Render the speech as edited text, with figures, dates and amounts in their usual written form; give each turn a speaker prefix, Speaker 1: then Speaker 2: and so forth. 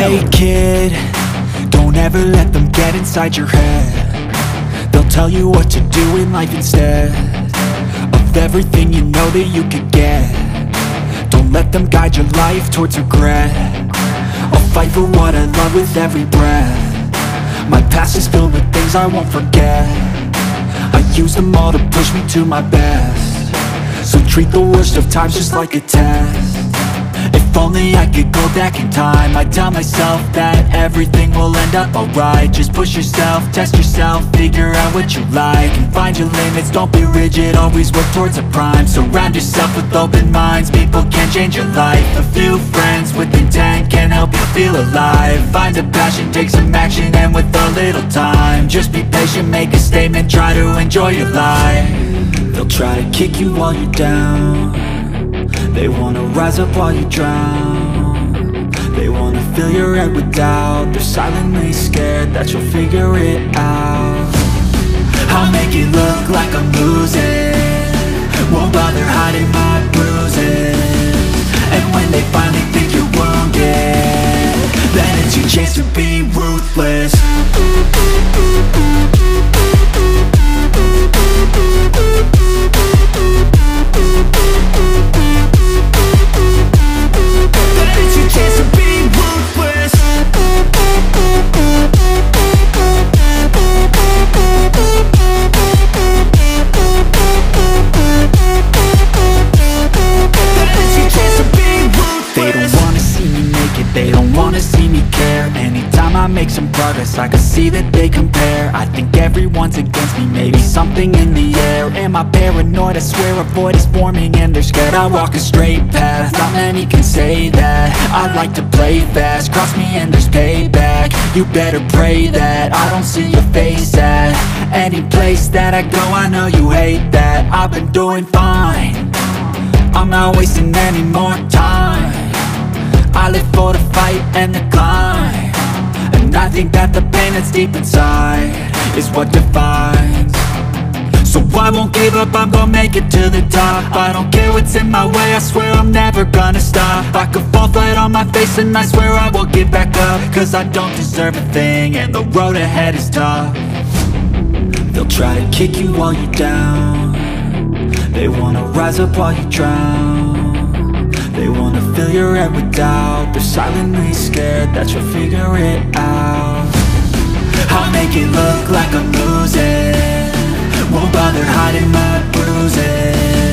Speaker 1: Hey kid, don't ever let them get inside your head. They'll tell you what to do in life instead of everything you know that you could get. Don't let them guide your life towards regret. I'll fight for what I love with every breath. My past is filled with things I won't forget. I use them all to push me to my best. So treat the worst of times just like a test. If only I could go back in time, I'd tell myself that everything will end up alright. Just push yourself, test yourself, figure out what you like, and find your limits, don't be rigid, always work towards a prime. Surround yourself with open minds, people can change your life. A few friends with intent can help you feel alive. Find a passion, take some action, and with a little time, just be patient, make a statement, try to enjoy your life. They'll try to kick you while you're down. They wanna rise up while you drown. They wanna fill your head with doubt. They're silently scared that you'll figure it out. I'll make it look like I'm losing, won't bother hiding my bruises. And when they finally think you're wounded, then it's your chance to be ruthless. They don't wanna see me care. Anytime I make some progress, I can see that they compare. I think everyone's against me, maybe something in the air. Am I paranoid? I swear a void is forming and they're scared. I walk a straight path, not many can say that. I like to play fast, cross me and there's payback. You better pray that I don't see your face at any place that I go. I know you hate that. I've been doing fine, I'm not wasting any more time. I live for the fight and the climb, and I think that the pain that's deep inside is what defines. So I won't give up, I'm gonna make it to the top. I don't care what's in my way, I swear I'm never gonna stop. I could fall flat on my face and I swear I will get back up, cause I don't deserve a thing and the road ahead is tough. They'll try to kick you while you're down. They wanna rise up while you drown. They wanna fill your head with doubt. They're silently scared that you'll figure it out. I'll make it look like I'm losing, won't bother hiding my bruises.